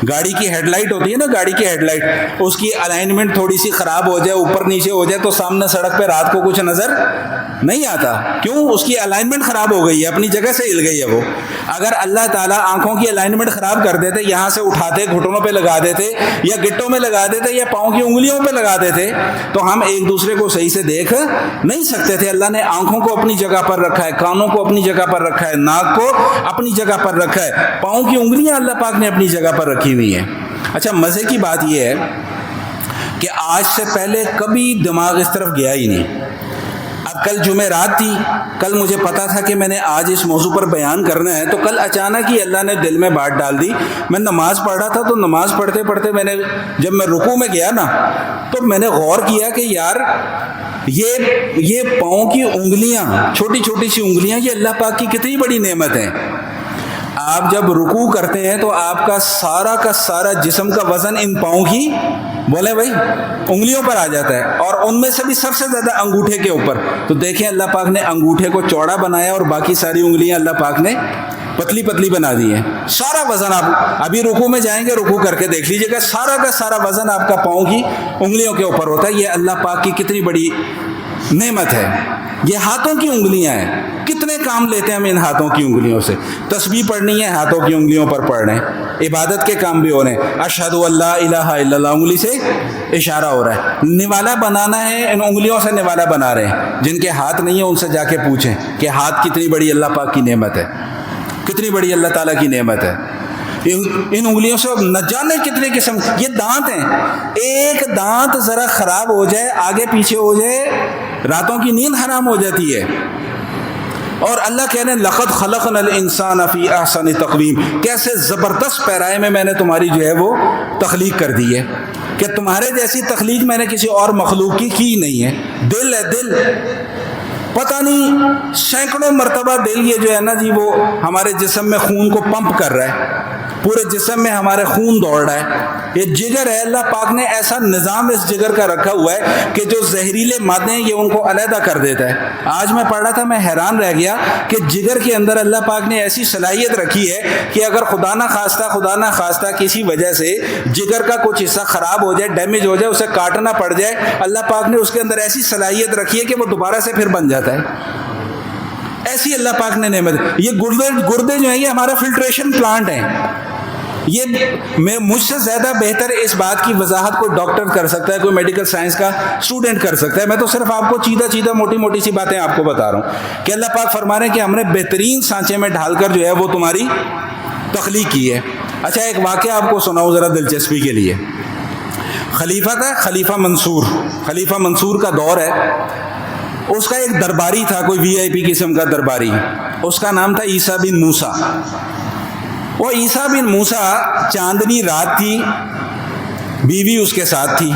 گاڑی کی ہیڈ لائٹ ہوتی ہے نا، گاڑی کی ہیڈ لائٹ، اس کی الائنمنٹ تھوڑی سی خراب ہو جائے، اوپر نیچے ہو جائے، تو سامنے سڑک پہ رات کو کچھ نظر نہیں آتا. کیوں؟ اس کی الائنمنٹ خراب ہو گئی ہے، اپنی جگہ سے ہل گئی ہے وہ. اگر اللہ تعالیٰ آنکھوں کی الائنمنٹ خراب کر دیتے، یہاں سے اٹھاتے گھٹنوں پہ لگا دیتے یا گٹوں میں لگا دیتے یا پاؤں کی انگلیوں پہ لگا دیتے، تو ہم ایک دوسرے کو صحیح سے دیکھ نہیں سکتے تھے. اللہ نے آنکھوں کو اپنی جگہ پر رکھا ہے، کانوں کو اپنی جگہ پر رکھا ہے، ناک کو اپنی جگہ پر رکھا ہے، پاؤں کی انگلیاں اللہ پاک نے اپنی جگہ پر رکھی ہوئی ہیں. اچھا، مزے کی بات یہ ہے کہ آج سے پہلے کبھی دماغ اس طرف گیا ہی نہیں. اب کل جمعرات تھی، کل مجھے پتا تھا کہ میں نے آج اس موضوع پر بیان کرنا ہے، تو کل اچانک ہی اللہ نے دل میں بات ڈال دی. میں نماز پڑھ رہا تھا، تو نماز پڑھتے پڑھتے جب میں رکوع میں گیا نا، تو میں نے غور کیا کہ یار یہ پاؤں کی انگلیاں، چھوٹی چھوٹی سی انگلیاں، یہ اللہ پاک کی کتنی بڑی نعمت ہے. آپ جب رکوع کرتے ہیں تو آپ کا سارا جسم کا وزن ان پاؤں کی، بولے بھائی، انگلیوں پر آ جاتا ہے، اور ان میں سے بھی سب سے زیادہ انگوٹھے کے اوپر. تو دیکھیں اللہ پاک نے انگوٹھے کو چوڑا بنایا اور باقی ساری انگلیاں اللہ پاک نے پتلی پتلی بنا دی ہیں. سارا وزن، آپ ابھی رکوع میں جائیں گے، رکوع کر کے دیکھ لیجیے گا، سارا کا سارا وزن آپ کا پاؤں کی انگلیوں کے اوپر ہوتا ہے. یہ اللہ پاک کی کتنی بڑی نعمت ہے. یہ ہاتھوں کی انگلیاں ہیں، کتنے کام لیتے ہیں ہم ان ہاتھوں کی انگلیوں سے. تسبیح پڑھنی ہے، ہاتھوں کی انگلیوں پر پڑھ رہے ہیں. عبادت کے کام بھی ہو رہے ہیں، اشہد اللہ الہ الا اللہ، انگلی سے اشارہ ہو رہا ہے. نوالا بنانا ہے، ان انگلیوں سے نوالا بنا رہے ہیں. جن کے ہاتھ نہیں ہیں ان سے جا کے پوچھیں کہ ہاتھ کتنی بڑی اللہ پاک کی نعمت ہے، کتنی بڑی اللہ تعالیٰ کی نعمت ہے. ان انگلیوں سے نہ جانے کتنے قسم. یہ دانت ہیں، ایک دانت ذرا خراب ہو جائے، آگے پیچھے ہو جائے، راتوں کی نیند حرام ہو جاتی ہے. اور اللہ کہہ رہے ہیں لقد خلقنا الانسان فی احسن تقویم، کیسے زبردست پیرائے میں نے تمہاری جو ہے وہ تخلیق کر دی ہے، کہ تمہارے جیسی تخلیق میں نے کسی اور مخلوق کی نہیں ہے. دل ہے، دل، پتہ نہیں سینکڑوں مرتبہ دل یہ جو ہے نا جی، وہ ہمارے جسم میں خون کو پمپ کر رہا ہے، پورے جسم میں ہمارے خون دوڑ رہا ہے. یہ جگر ہے، اللہ پاک نے ایسا نظام اس جگر کا رکھا ہوا ہے کہ جو زہریلے مادے ہیں یہ ان کو علیحدہ کر دیتا ہے. آج میں پڑھ رہا تھا، میں حیران رہ گیا کہ جگر کے اندر اللہ پاک نے ایسی صلاحیت رکھی ہے کہ اگر خدا نہ خواستہ کسی وجہ سے جگر کا کچھ حصہ خراب ہو جائے، ڈیمیج ہو جائے، اسے کاٹنا پڑ جائے، اللہ پاک نے اس کے اندر ایسی صلاحیت رکھی ہے کہ وہ دوبارہ سے پھر بن جاتا ہے. ایسی اللہ پاک نے نعمت. یہ گردے جو ہیں یہ ہمارا فلٹریشن پلانٹ ہیں. یہ مجھ سے زیادہ بہتر اس بات کی وضاحت کوئی ڈاکٹر کر سکتا ہے، کوئی میڈیکل سائنس کا اسٹوڈنٹ کر سکتا ہے. میں تو صرف آپ کو چیدہ موٹی سی باتیں آپ کو بتا رہا ہوں کہ اللہ پاک فرما رہے ہیں کہ ہم نے بہترین سانچے میں ڈھال کر جو ہے وہ تمہاری تخلیق کی ہے. اچھا، ایک واقعہ آپ کو سناؤں ذرا دلچسپی کے لیے. خلیفہ تھا، خلیفہ منصور کا دور ہے. اس کا ایک درباری تھا، کوئی وی آئی پی قسم کا درباری، اس کا نام تھا عیسیٰ بن موسیٰ. وہ عیسیٰ بن موسیٰ، چاندنی رات تھی، بیوی اس کے ساتھ تھی،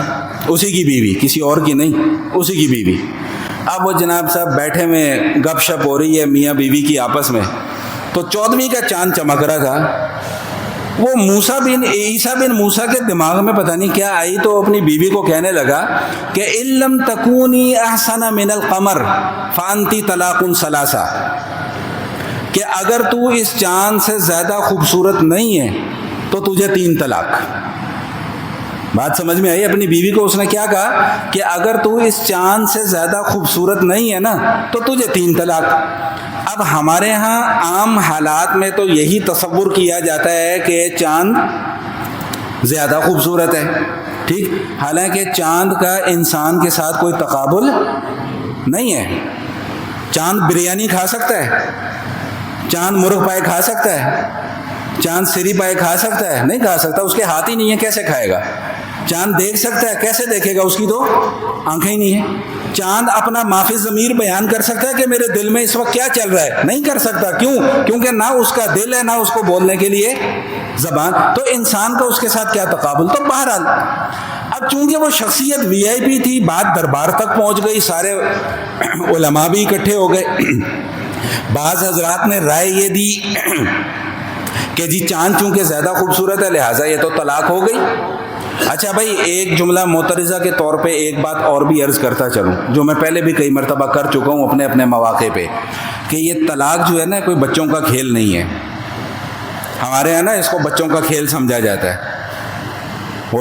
اسی کی بیوی، کسی اور کی نہیں، اسی کی بیوی. اب وہ جناب صاحب بیٹھے میں گپ شپ ہو رہی ہے میاں بیوی کی آپس میں، تو 14ویں کا چاند چمک رہا تھا. وہ عیسیٰ بن موسیٰ کے دماغ میں پتہ نہیں کیا آئی، تو اپنی بیوی کو کہنے لگا کہ ان لم تکونی احسن من القمر فانتی طلاق ثلاثہ، کہ اگر تو اس چاند سے زیادہ خوبصورت نہیں ہے تو تجھے 3 طلاق. بات سمجھ میں آئی؟ اپنی بیوی کو اس نے کیا کہا کہ اگر تو اس چاند سے زیادہ خوبصورت نہیں ہے نا تو تجھے 3 طلاق. اب ہمارے ہاں عام حالات میں تو یہی تصور کیا جاتا ہے کہ چاند زیادہ خوبصورت ہے، ٹھیک، حالانکہ چاند کا انسان کے ساتھ کوئی تقابل نہیں ہے. چاند بریانی کھا سکتا ہے، چاند مرغ پائے کھا سکتا ہے، چاند سری پائے کھا سکتا ہے؟ نہیں کھا سکتا، اس کے ہاتھ ہی نہیں ہے، کیسے کھائے گا؟ چاند دیکھ سکتا ہے، کیسے دیکھے گا؟ اس کی تو آنکھیں ہی نہیں ہیں. چاند اپنا معافی ضمیر بیان کر سکتا ہے کہ میرے دل میں اس وقت کیا چل رہا ہے؟ نہیں کر سکتا. کیوں؟ کیونکہ نہ اس کا دل ہے، نہ اس کو بولنے کے لیے زبان. تو انسان کا اس کے ساتھ کیا تقابل؟ تو بہرحال اب چونکہ وہ شخصیت وی آئی پی تھی، بات دربار تک پہنچ گئی، سارے علماء بھی اکٹھے ہو گئے. بعض حضرات نے رائے یہ دی کہ جی چاند چونکہ زیادہ خوبصورت ہے لہٰذا یہ تو طلاق ہو گئی. اچھا بھائی، ایک جملہ معترضہ کے طور پہ ایک بات اور بھی عرض کرتا چلوں، جو میں پہلے بھی کئی مرتبہ کر چکا ہوں اپنے اپنے مواقع پہ، کہ یہ طلاق جو ہے نا کوئی بچوں کا کھیل نہیں ہے. ہمارے یہاں نا اس کو بچوں کا کھیل سمجھا جاتا ہے.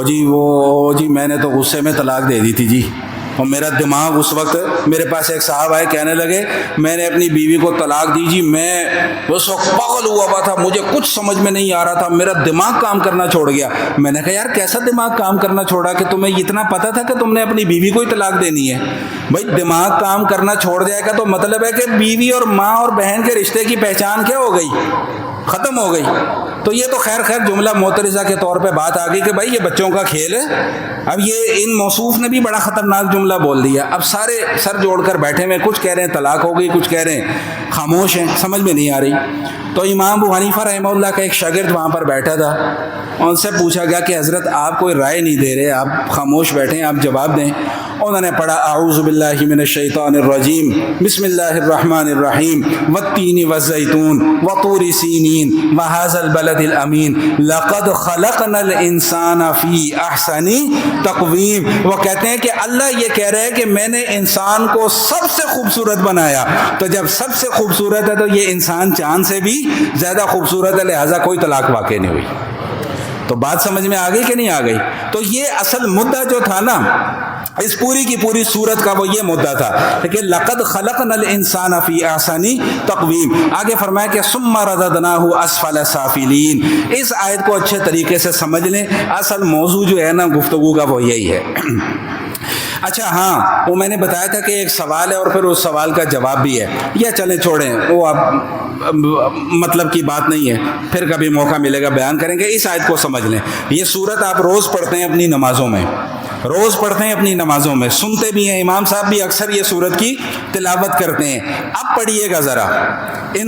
جی میں نے تو غصے میں طلاق دے دی تھی جی، اور میرا دماغ اس وقت، میرے پاس ایک صاحب آئے کہنے لگے میں نے اپنی بیوی کو طلاق دی جی، میں اس وقت پاگل ہوا تھا، مجھے کچھ سمجھ میں نہیں آ رہا تھا، میرا دماغ کام کرنا چھوڑ گیا۔ میں نے کہا یار کیسا دماغ کام کرنا چھوڑا کہ تمہیں اتنا پتہ تھا کہ تم نے اپنی بیوی کو ہی طلاق دینی ہے؟ بھائی دماغ کام کرنا چھوڑ جائے گا تو مطلب ہے کہ بیوی اور ماں اور بہن کے رشتے کی پہچان کیا ہو گئی؟ ختم ہو گئی۔ تو یہ تو خیر جملہ معترضہ کے طور پہ بات آ گئی کہ بھائی یہ بچوں کا کھیل ہے۔ اب یہ ان موصوف نے بھی بڑا خطرناک جملہ بول دیا۔ اب سارے سر جوڑ کر بیٹھے ہوئے، کچھ کہہ رہے ہیں طلاق ہو گئی، کچھ کہہ رہے ہیں خاموش ہیں، سمجھ میں نہیں آ رہی۔ تو امام ابو حنیفہ رحمہ اللہ کا ایک شاگرد وہاں پر بیٹھا تھا، ان سے پوچھا گیا کہ حضرت آپ کوئی رائے نہیں دے رہے، آپ خاموش بیٹھے ہیں، آپ جواب دیں۔ انہوں نے پڑھا اعوذ باللہ من الشیطان الرجیم بسم اللہ الرحمن الرحیم والتین والزیتون وطور سینین وہذا البلد الامین لقد خلقنا الانسان فی احسن تقویم۔ وہ کہتے ہیں کہ اللہ یہ کہہ رہے ہیں کہ میں نے انسان کو سب سے خوبصورت بنایا، تو جب سب سے خوبصورت ہے تو یہ انسان چاند سے بھی زیادہ خوبصورت ہے، لہٰذا کوئی طلاق واقع نہیں ہوئی۔ تو بات سمجھ میں آ گئی کہ نہیں آ گئی؟ تو یہ اصل مدعا جو تھا نا اس پوری کی پوری صورت کا، وہ یہ مدعا تھا کہ لقد خلقنا الانسان فی احسن تقویم۔ آگے فرمایا کہ ثم رددناہ اسفل سافلین۔ اس آیت کو اچھے طریقے سے سمجھ لیں، اصل موضوع جو ہے نا گفتگو کا وہ یہی ہے۔ اچھا ہاں، وہ میں نے بتایا تھا کہ ایک سوال ہے اور پھر اس سوال کا جواب بھی ہے، یا چلیں چھوڑیں، وہ اب مطلب کی بات نہیں ہے، پھر کبھی موقع ملے گا بیان کریں گے۔ اس آیت کو سمجھ لیں، یہ سورت آپ روز پڑھتے ہیں اپنی نمازوں میں، روز پڑھتے ہیں اپنی نمازوں میں، سنتے بھی ہیں، امام صاحب بھی اکثر یہ سورت کی تلاوت کرتے ہیں۔ اب پڑھیے گا ذرا ان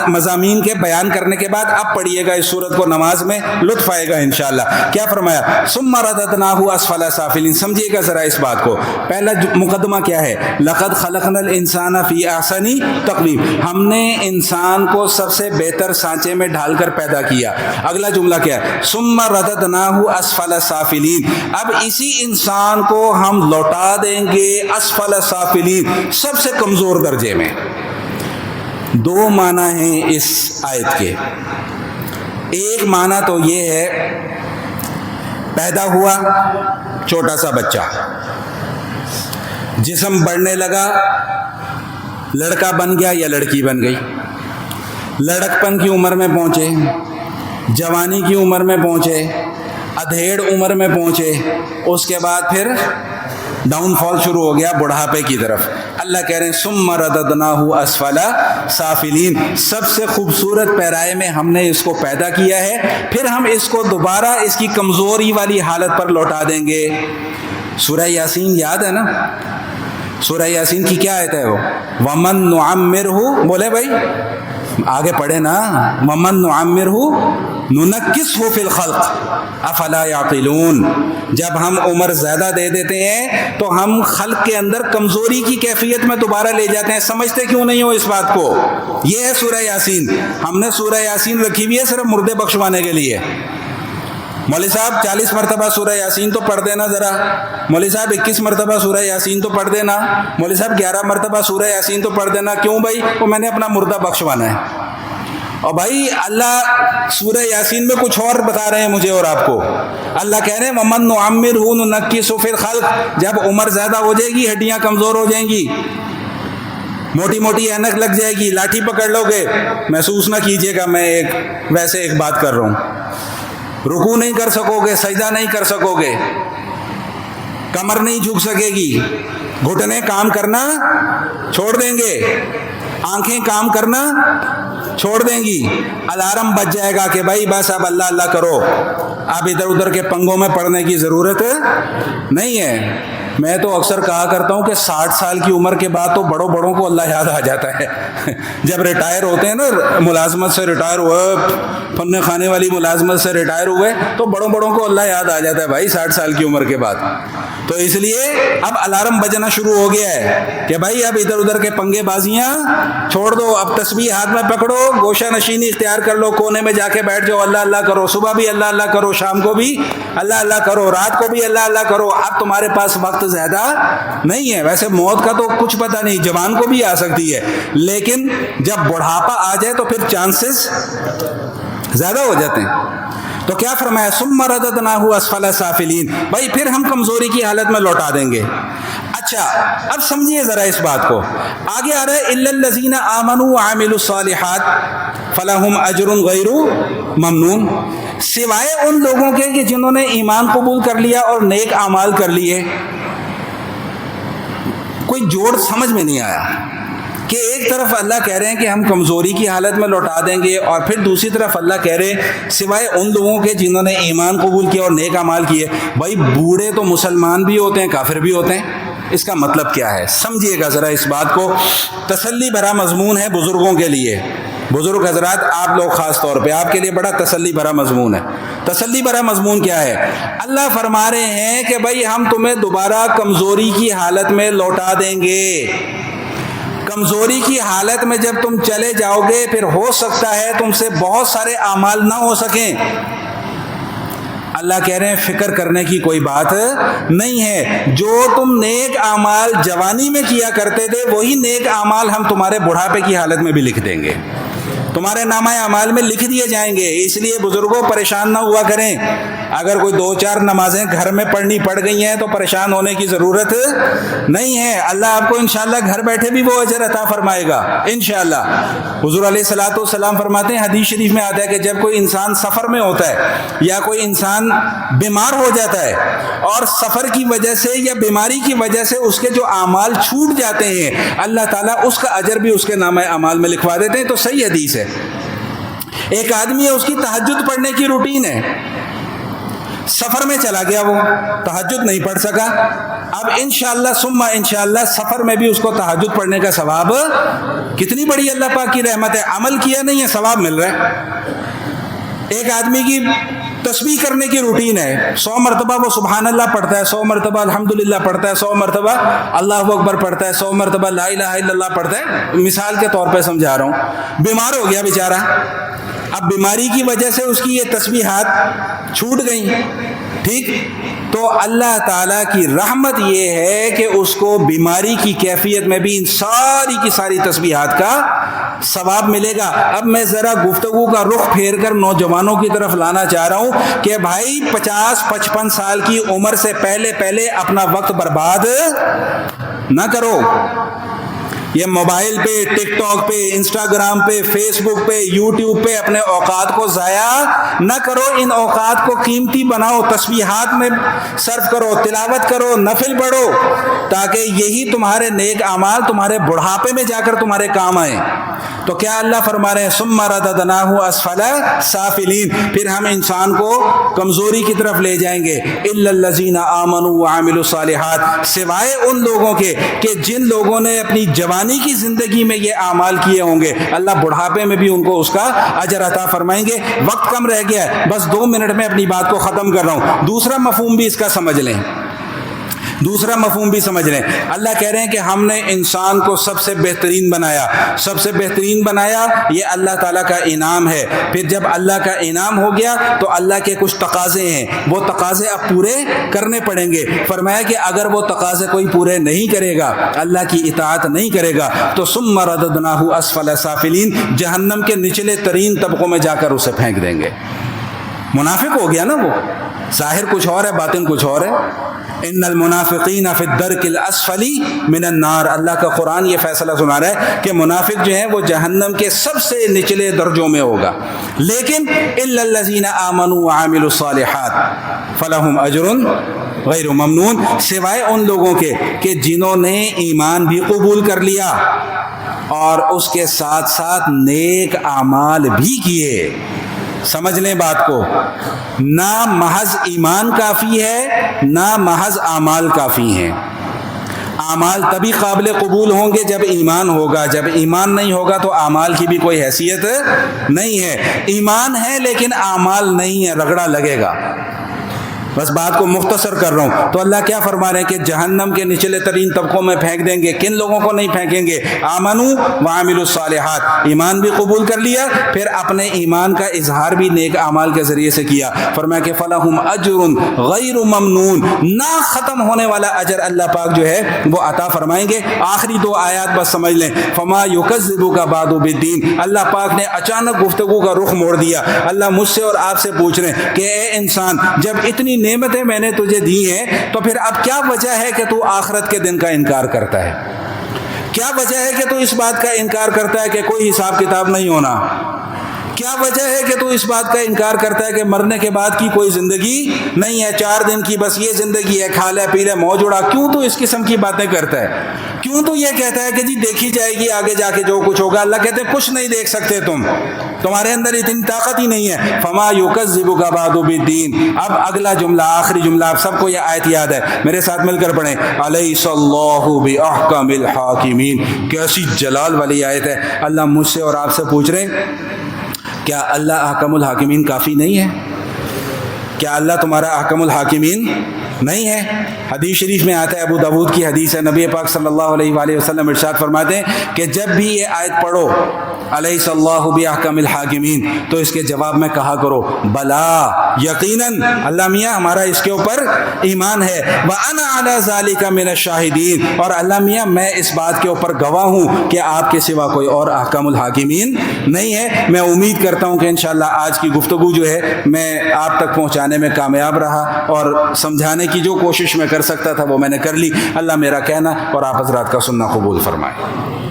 مضامین کے بیان کرنے کے بعد، اب پڑھیے گا اس سورت کو نماز میں، لطف آئے گا انشاءاللہ۔ کیا فرمایا؟ ثم رددناہ اسفل سافلین۔ سمجھیے گا ذرا اس بات کو۔ پہلا مقدمہ کیا ہے؟ لقد خلقنا الانسان فی احسن تقویم، ہم نے انسان کو سب سے بہتر سانچے میں ڈھال کر پیدا کیا۔ اگلا جملہ کیا ہے؟ ثم رددناہ اسفل سافلین، اب اسی انسان کو ہم لوٹا دیں گے اسفل سافلین، سب سے کمزور درجے میں۔ دو معنی ہیں اس آیت کے۔ ایک معنی تو یہ ہے پیدا ہوا چھوٹا سا بچہ، جسم بڑھنے لگا، لڑکا بن گیا یا لڑکی بن گئی، لڑکپن کی عمر میں پہنچے، جوانی کی عمر میں پہنچے، ادھیڑ عمر میں پہنچے، اس کے بعد پھر ڈاؤن فال شروع ہو گیا بڑھاپے کی طرف۔ اللہ کہہ رہے ہیں ثم رددناہ اسفل سافلین، سب سے خوبصورت پیرائے میں ہم نے اس کو پیدا کیا ہے، پھر ہم اس کو دوبارہ اس کی کمزوری والی حالت پر لوٹا دیں گے۔ سورہ یاسین یاد ہے نا؟ سورہ یاسین کی کیا آیت ہے وہ؟ وَمَن نُعَمِّرْهُ، بولے بھائی آگے پڑھے نا، وَمَن نُعَمِّرْهُ نُنَكِّسْهُ فِي الْخَلْقِ أَفَلَا يَعْقِلُونَ، جب ہم عمر زیادہ دے دیتے ہیں تو ہم خلق کے اندر کمزوری کی کیفیت میں دوبارہ لے جاتے ہیں۔ سمجھتے کیوں نہیں ہو اس بات کو؟ یہ ہے سورہ یاسین۔ ہم نے سورہ یاسین رکھی ہوئی ہے صرف مردے بخشوانے کے لیے۔ مولوی صاحب 40 مرتبہ سورہ یاسین تو پڑھ دینا ذرا، مولوی صاحب 21 مرتبہ سورہ یاسین تو پڑھ دینا، مولوی صاحب 11 مرتبہ سورہ یاسین تو پڑھ دینا۔ کیوں بھائی؟ وہ میں نے اپنا مردہ بخشوانا ہے۔ اور بھائی اللہ سورہ یاسین میں کچھ اور بتا رہے ہیں مجھے اور آپ کو۔ اللہ کہہ رہے ہیں وَمَن نُعَمِّرْهُ نُنَكِّسْهُ فِي الْخَلْقِ، جب عمر زیادہ ہو جائے گی ہڈیاں کمزور ہو جائیں گی، موٹی موٹی اینک لگ جائے گی، لاٹھی پکڑ لو گے، محسوس نہ کیجیے گا میں ویسے ایک بات کر رہا ہوں، رکوع نہیں کر سکو گے، سجدہ نہیں کر سکو گے، کمر نہیں جھک سکے گی، گھٹنے کام کرنا چھوڑ دیں گے، آنکھیں کام کرنا چھوڑ دیں گی، الارم بج جائے گا کہ بھائی بس اب اللہ اللہ کرو، اب ادھر ادھر کے پنگوں میں پڑنے کی ضرورت نہیں ہے۔ میں تو اکثر کہا کرتا ہوں کہ 60 سال کی عمر کے بعد تو بڑوں کو اللہ یاد آ جاتا ہے۔ جب ریٹائر ہوتے ہیں نا، ملازمت سے ریٹائر ہوئے، فن خانے والی ملازمت سے ریٹائر ہوئے، تو بڑوں کو اللہ یاد آ جاتا ہے بھائی 60 سال کی عمر کے بعد۔ تو اس لیے اب الارم بجنا شروع ہو گیا ہے کہ بھائی اب ادھر ادھر کے پنگے بازیاں چھوڑ دو، اب تسبیح ہاتھ میں پکڑو، گوشہ نشینی اختیار کر لو، کونے میں جا کے بیٹھ جاؤ، اللہ اللہ کرو، صبح بھی اللہ اللہ کرو، شام کو بھی اللہ اللہ کرو، رات کو بھی اللہ اللہ کرو۔ اب تمہارے پاس وقت زیادہ نہیں ہے، ویسے موت کا تو کچھ پتہ نہیں، جوان کو بھی آ سکتی ہے، لیکن جب بڑھاپا آ جائے تو پھر چانسز زیادہ ہو جاتے ہیں۔ تو کیا فرمایا ثم رددناہ اسفل سافلین، بھائی پھر ہم کمزوری کی حالت میں لوٹا دیں گے۔ اچھا اب سمجھیے ذرا اس بات کو، آگے آ رہا ہے الا الذین آمنوا وعملوا الصالحات فلہم اجر غیر ممنون، سوائے ان لوگوں کے کہ جنہوں نے ایمان قبول کر لیا اور نیک اعمال کر لیے۔ کوئی جوڑ سمجھ میں نہیں آیا کہ ایک طرف اللہ کہہ رہے ہیں کہ ہم کمزوری کی حالت میں لوٹا دیں گے، اور پھر دوسری طرف اللہ کہہ رہے ہیں سوائے ان لوگوں کے جنہوں نے ایمان قبول کیا اور نیک اعمال کیے۔ بھائی بوڑھے تو مسلمان بھی ہوتے ہیں، کافر بھی ہوتے ہیں، اس کا مطلب کیا ہے؟ سمجھیے گا ذرا اس بات کو، تسلی بھرا مضمون ہے بزرگوں کے لیے۔ بزرگ حضرات آپ لوگ خاص طور پہ، آپ کے لیے بڑا تسلی بھرا مضمون ہے۔ تسلی بھرا مضمون کیا ہے؟ اللہ فرما رہے ہیں کہ بھائی ہم تمہیں دوبارہ کمزوری کی حالت میں لوٹا دیں گے۔ کمزوری کی حالت میں جب تم چلے جاؤ گے پھر ہو سکتا ہے تم سے بہت سارے اعمال نہ ہو سکیں۔ اللہ کہہ رہے ہیں فکر کرنے کی کوئی بات نہیں ہے، جو تم نیک اعمال جوانی میں کیا کرتے تھے وہی نیک اعمال ہم تمہارے بڑھاپے کی حالت میں بھی لکھ دیں گے، تمہارے نامہ اعمال میں لکھ دیے جائیں گے۔ اس لیے بزرگوں پریشان نہ ہوا کریں، اگر کوئی 2-4 نمازیں گھر میں پڑھنی پڑ گئی ہیں تو پریشان ہونے کی ضرورت نہیں ہے، اللہ آپ کو انشاءاللہ گھر بیٹھے بھی وہ اجر عطا فرمائے گا انشاءاللہ۔ حضور علیہ الصلوۃ والسلام فرماتے ہیں، حدیث شریف میں آتا ہے کہ جب کوئی انسان سفر میں ہوتا ہے یا کوئی انسان بیمار ہو جاتا ہے اور سفر کی وجہ سے یا بیماری کی وجہ سے اس کے جو اعمال چھوٹ جاتے ہیں، اللہ تعالیٰ اس کا اجر بھی اس کے نامہ اعمال میں لکھوا دیتے ہیں۔ تو صحیح حدیث ہے۔ ایک آدمی ہے، اس کی تہجد پڑھنے کی روٹین ہے، سفر میں چلا گیا، وہ تہجد نہیں پڑھ سکا، اب انشاءاللہ ثم انشاءاللہ سفر میں بھی اس کو تہجد پڑھنے کا ثواب، کتنی بڑی اللہ پاک کی رحمت ہے، عمل کیا نہیں ہے ثواب مل رہا ہے۔ ایک آدمی کی تسبیح کرنے کی روٹین ہے، 100 مرتبہ وہ سبحان اللہ پڑھتا ہے، 100 مرتبہ الحمدللہ پڑھتا ہے، 100 مرتبہ اللہ اکبر پڑھتا ہے، 100 مرتبہ لا الہ الا اللہ پڑھتا ہے، مثال کے طور پہ سمجھا رہا ہوں۔ بیمار ہو گیا بیچارہ، اب بیماری کی وجہ سے اس کی یہ تسبیحات چھوٹ گئیں، ٹھیک، تو اللہ تعالیٰ کی رحمت یہ ہے کہ اس کو بیماری کی کیفیت میں بھی ان ساری کی ساری تسبیحات کا ثواب ملے گا۔ اب میں ذرا گفتگو کا رخ پھیر کر نوجوانوں کی طرف لانا چاہ رہا ہوں کہ بھائی 50-55 سال کی عمر سے پہلے اپنا وقت برباد نہ کرو۔ یہ موبائل پہ، ٹک ٹاک پہ، انسٹاگرام پہ، فیس بک پہ، یوٹیوب پہ اپنے اوقات کو ضائع نہ کرو، ان اوقات کو قیمتی بناؤ، تسبیحات میں صرف کرو، تلاوت کرو، نفل پڑھو، تاکہ یہی تمہارے نیک اعمال تمہارے بڑھاپے میں جا کر تمہارے کام آئیں۔ تو کیا اللہ فرما رہے ہیں ثم رددناہ اسفل سافلین، پھر ہم انسان کو کمزوری کی طرف لے جائیں گے۔ الا الذین آمنوا وعملوا الصالحات، سوائے ان لوگوں کے کہ جن لوگوں نے اپنی جوانی کی زندگی میں یہ اعمال کیے ہوں گے، اللہ بڑھاپے میں بھی ان کو اس کا اجر عطا فرمائیں گے۔ وقت کم رہ گیا ہے، بس 2 منٹ میں اپنی بات کو ختم کر رہا ہوں۔ دوسرا مفہوم بھی اس کا سمجھ لیں، دوسرا مفہوم بھی سمجھ لیں۔ اللہ کہہ رہے ہیں کہ ہم نے انسان کو سب سے بہترین بنایا، سب سے بہترین بنایا، یہ اللہ تعالیٰ کا انعام ہے۔ پھر جب اللہ کا انعام ہو گیا تو اللہ کے کچھ تقاضے ہیں، وہ تقاضے اب پورے کرنے پڑیں گے۔ فرمایا کہ اگر وہ تقاضے کوئی پورے نہیں کرے گا، اللہ کی اطاعت نہیں کرے گا، تو ثم رددناہ اسفل سافلین، جہنم کے نچلے ترین طبقوں میں جا کر اسے پھینک دیں گے۔ منافق ہو گیا نا وہ، ظاہر کچھ اور ہے باطن کچھ اور ہے۔ ان المنافقین فی الدرک الاسفل من النار، اللہ کا قرآن یہ فیصلہ سنا رہا ہے کہ منافق جو ہیں وہ جہنم کے سب سے نچلے درجوں میں ہوگا۔ لیکن الا الذین آمنوا وعملوا الصالحات فلہم اجر غیر ممنون، سوائے ان لوگوں کے کہ جنہوں نے ایمان بھی قبول کر لیا اور اس کے ساتھ ساتھ نیک اعمال بھی کیے۔ سمجھ لیں بات کو، نہ محض ایمان کافی ہے نہ محض اعمال کافی ہیں۔ اعمال تبھی قابل قبول ہوں گے جب ایمان ہوگا، جب ایمان نہیں ہوگا تو اعمال کی بھی کوئی حیثیت نہیں ہے۔ ایمان ہے لیکن اعمال نہیں ہے، رگڑا لگے گا۔ بس بات کو مختصر کر رہا ہوں. تو اللہ کیا فرما رہے ہیں کہ جہنم کے نچلے ترین طبقوں میں پھینک دیں گے. کن لوگوں کو نہیں پھینکیں گے؟ آمنوا وعملوا الصالحات، ایمان بھی قبول کر لیا، پھر اپنے ایمان کا اظہار بھی نیک اعمال کے ذریعے سے کیا. فرمایا کہ فلہم اجر غیر ممنون، نہ ختم ہونے والا اجر اللہ پاک جو ہے وہ عطا فرمائیں گے. آخری دو آیات بس سمجھ لیں. فما یکذبک بعد بالدین، اللہ پاک نے اچانک گفتگو کا رخ موڑ دیا. اللہ مجھ سے اور آپ سے پوچھ رہے ہیں کہ اے انسان، جب اتنی نعمتیں میں نے تجھے دی ہیں تو پھر اب کیا وجہ ہے کہ تو آخرت کے دن کا انکار کرتا ہے؟ کیا وجہ ہے کہ تو اس بات کا انکار کرتا ہے کہ کوئی حساب کتاب نہیں ہونا؟ کیا وجہ ہے کہ تو اس بات کا انکار کرتا ہے کہ مرنے کے بعد کی کوئی زندگی نہیں ہے، 4 دن کی بس یہ زندگی ہے، کھا لے پی لے موج اڑا؟ کیوں تو اس قسم کی باتیں کرتا ہے؟ کیوں تو یہ کہتا ہے کہ جی دیکھی جائے گی آگے جا کے جو کچھ ہوگا؟ اللہ کہتے ہیں کچھ نہیں دیکھ سکتے تمہارے اندر اتنی طاقت ہی نہیں ہے. فما یکذبک بعد بالدین. اب اگلا جملہ، آخری جملہ، آپ سب کو یہ آیت یاد ہے، میرے ساتھ مل کر پڑھیں. الیس اللہ باحکم الحاکمین. کیسی جلال والی آیت ہے. اللہ مجھ سے اور آپ سے پوچھ رہے ہیں کیا اللہ احکم الحاکمین کافی نہیں ہے؟ کیا اللہ تمہارا احکم الحاکمین نہیں ہے؟ حدیث شریف میں آتا ہے، ابو داؤد کی حدیث ہے، نبی پاک صلی اللہ علیہ وآلہ وسلم ارشاد فرماتے ہیں کہ جب بھی یہ آیت پڑھو الیس اللہ باحکم الحاکمین، تو اس کے جواب میں کہا کرو بلا، یقیناً اللہ میاں ہمارا اس کے اوپر ایمان ہے. وانا علی ذلک من الشاہدین، اور اللہ میاں میں اس بات کے اوپر گواہ ہوں کہ آپ کے سوا کوئی اور احکم الحاکمین نہیں ہے. میں امید کرتا ہوں کہ انشاءاللہ آج کی گفتگو جو ہے میں آپ تک پہنچانے میں کامیاب رہا، اور سمجھانے کی جو کوشش میں کر سکتا تھا وہ میں نے کر لی. اللہ میرا کہنا اور آپ حضرات کا سننا قبول فرمائے.